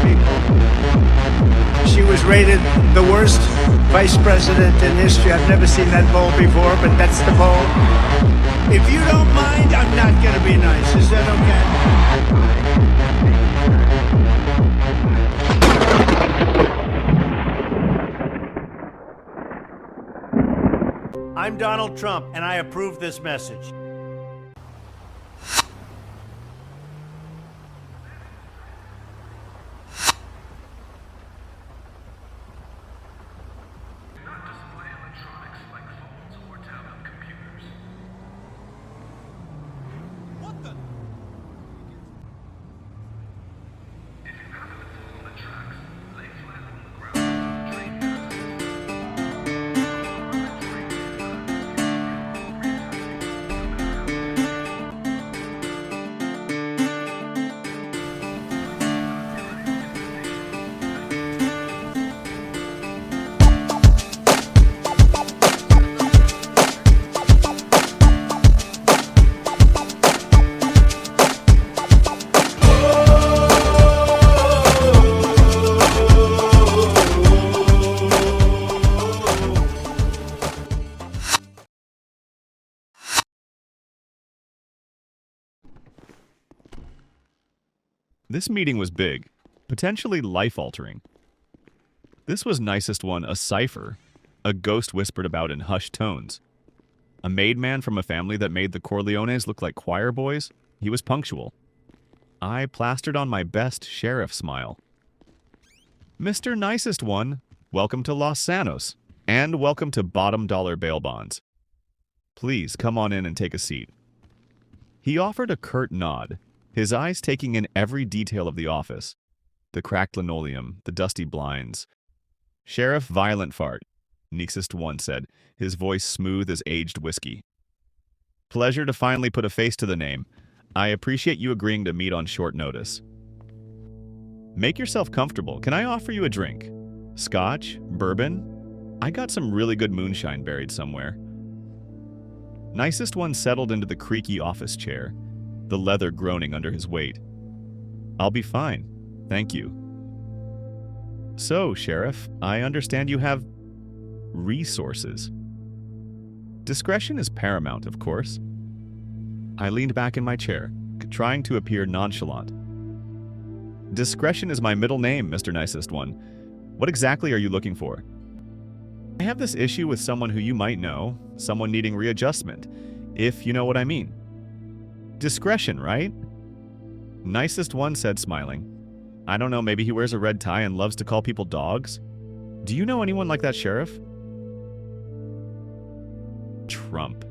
people. She was rated the worst vice president in history. I've never seen that poll before, but that's the poll. If you don't mind, I'm not going to be nice. Is that okay? I'm Donald Trump, and I approve this message. This meeting was big, potentially life-altering. This was nicest one a cipher, a ghost whispered about in hushed tones. A made man from a family that made the Corleones look like choir boys, he was punctual. I plastered on my best sheriff smile. Mr. Nicest One, welcome to Los Santos, and welcome to bottom dollar bail bonds. Please come on in and take a seat. He offered a curt nod, his eyes taking in every detail of the office. The cracked linoleum, the dusty blinds. Sheriff Violent Fart, Nicest One said, his voice smooth as aged whiskey. Pleasure to finally put a face to the name. I appreciate you agreeing to meet on short notice. Make yourself comfortable. Can I offer you a drink? Scotch? Bourbon? I got some really good moonshine buried somewhere. Nicest One settled into the creaky office chair, the leather groaning under his weight. I'll be fine, thank you. So, Sheriff, I understand you have resources. Discretion is paramount, of course. I leaned back in my chair, trying to appear nonchalant. Discretion is my middle name, Mr. Nicest One. What exactly are you looking for? I have this issue with someone who you might know, someone needing readjustment, if you know what I mean. Discretion, right? Nicest One said, smiling. I don't know, maybe he wears a red tie and loves to call people dogs? Do you know anyone like that, Sheriff? Trump.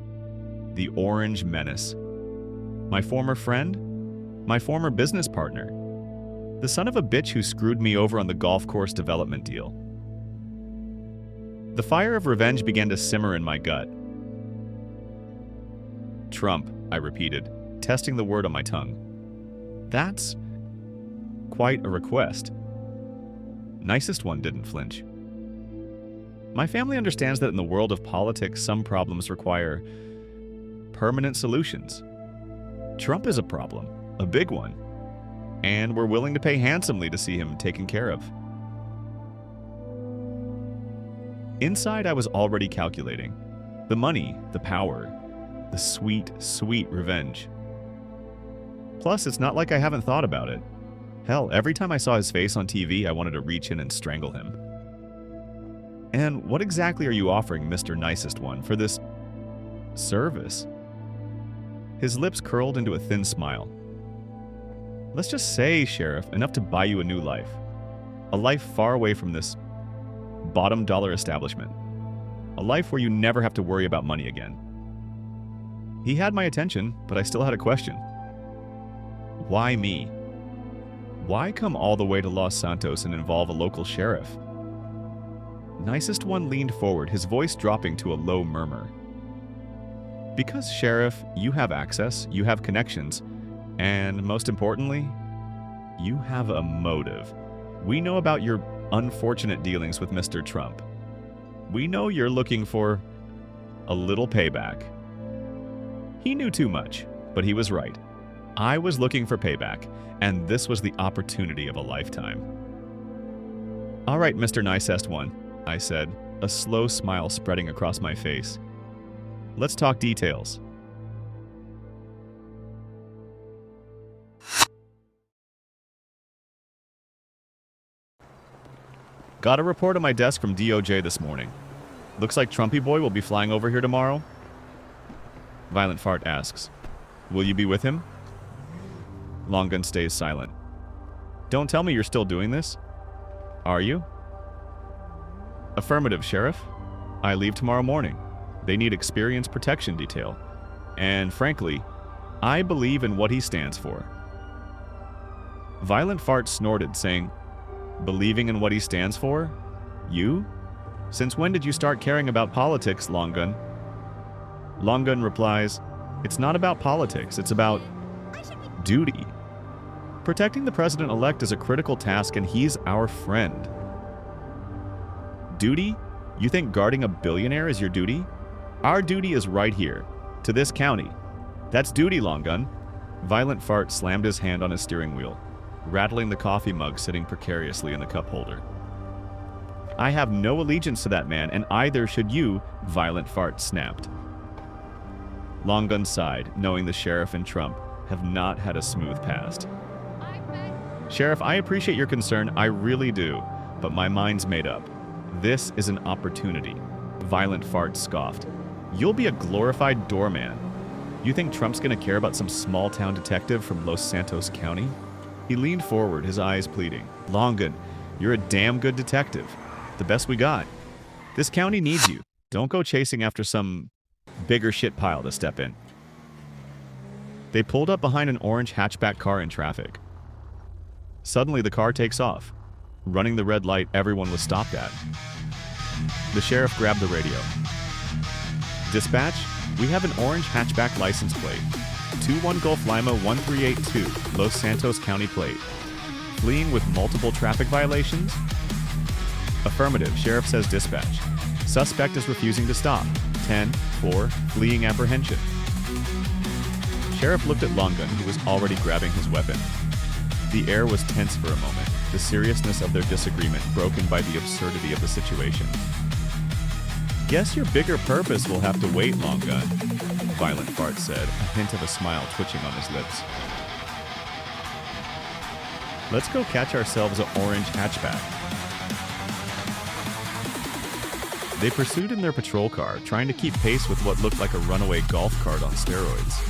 The Orange Menace. My former friend? My former business partner. The son of a bitch who screwed me over on the golf course development deal. The fire of revenge began to simmer in my gut. Trump, I repeated, testing the word on my tongue. That's quite a request. Nicest One didn't flinch. My family understands that in the world of politics, some problems require permanent solutions. Trump is a problem, a big one, and we're willing to pay handsomely to see him taken care of. Inside, I was already calculating. The money, the power, the sweet, sweet revenge. Plus, it's not like I haven't thought about it. Hell, every time I saw his face on TV, I wanted to reach in and strangle him. And what exactly are you offering, Mr. Nicest One, for this service? His lips curled into a thin smile. Let's just say, Sheriff, enough to buy you a new life. A life far away from this bottom dollar establishment. A life where you never have to worry about money again. He had my attention, but I still had a question. Why me? Why come all the way to Los Santos and involve a local sheriff? Nicest One leaned forward, his voice dropping to a low murmur. Because, Sheriff, you have access, you have connections, and most importantly, you have a motive. We know about your unfortunate dealings with Mr. Trump. We know you're looking for a little payback. He knew too much, but he was right. I was looking for payback, and this was the opportunity of a lifetime. All right, Mr. Nicest One, I said, a slow smile spreading across my face. Let's talk details. Got a report on my desk from DOJ this morning. Looks like Trumpy Boy will be flying over here tomorrow. Violent Fart asks, will you be with him? Long Gun stays silent. Don't tell me you're still doing this. Are you? Affirmative, Sheriff. I leave tomorrow morning. They need experienced protection detail. And frankly, I believe in what he stands for. Violent Fart snorted, saying, believing in what he stands for? You? Since when did you start caring about politics, Long Gun? Long Gun replies, it's not about politics, it's about duty. Protecting the president-elect is a critical task, and he's our friend. Duty? You think guarding a billionaire is your duty? Our duty is right here, to this county. That's duty, Long Gun. Violent Fart slammed his hand on his steering wheel, rattling the coffee mug sitting precariously in the cup holder. I have no allegiance to that man, and either should you, Violent Fart snapped. Long Gun sighed, knowing the sheriff and Trump have not had a smooth past. Sheriff, I appreciate your concern, I really do, but my mind's made up. This is an opportunity. Violent Fart scoffed. You'll be a glorified doorman. You think Trump's gonna care about some small-town detective from Los Santos County? He leaned forward, his eyes pleading. Long Gun, you're a damn good detective. The best we got. This county needs you. Don't go chasing after some bigger shit pile to step in. They pulled up behind an orange hatchback car in traffic. Suddenly, the car takes off. Running the red light everyone was stopped at. The sheriff grabbed the radio. Dispatch, we have an orange hatchback license plate. 21 Gulf Lima 1382, Los Santos County plate. Fleeing with multiple traffic violations? Affirmative, sheriff says dispatch. Suspect is refusing to stop. 10-4, fleeing apprehension. Sheriff looked at Long Gun, who was already grabbing his weapon. The air was tense for a moment, the seriousness of their disagreement broken by the absurdity of the situation. Guess your bigger purpose will have to wait, Long Gun, Violent Fart said, a hint of a smile twitching on his lips. Let's go catch ourselves an orange hatchback. They pursued in their patrol car, trying to keep pace with what looked like a runaway golf cart on steroids.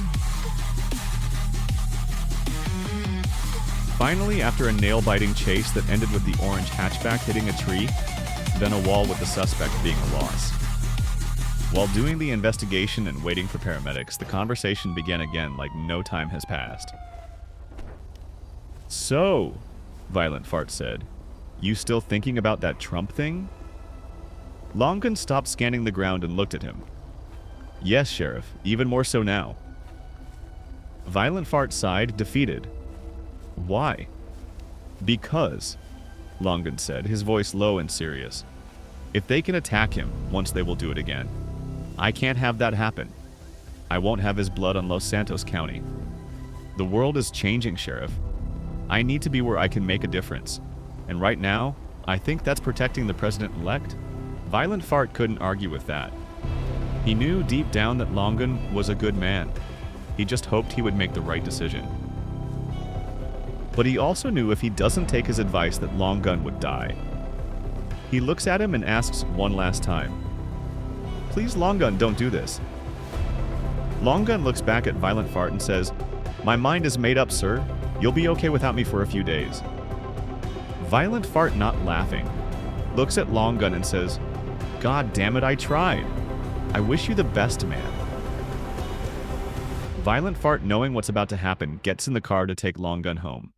Finally, after a nail-biting chase that ended with the orange hatchback hitting a tree, then a wall with the suspect being a loss. While doing the investigation and waiting for paramedics, the conversation began again like no time has passed. So, Violent Fart said, you still thinking about that Trump thing? Long Gun stopped scanning the ground and looked at him. Yes, Sheriff, even more so now. Violent Fart sighed, defeated. Why? Because, Long Gun said, his voice low and serious. If they can attack him, once they will do it again. I can't have that happen. I won't have his blood on Los Santos County. The world is changing, Sheriff. I need to be where I can make a difference. And right now, I think that's protecting the president-elect. Violent Fart couldn't argue with that. He knew deep down that Long Gun was a good man. He just hoped he would make the right decision. But he also knew if he doesn't take his advice that Long Gun would die. He looks at him and asks one last time, please, Long Gun, don't do this. Long Gun looks back at Violent Fart and says, my mind is made up, sir. You'll be okay without me for a few days. Violent Fart, not laughing, looks at Long Gun and says, God damn it, I tried. I wish you the best, man. Violent Fart, knowing what's about to happen, gets in the car to take Long Gun home.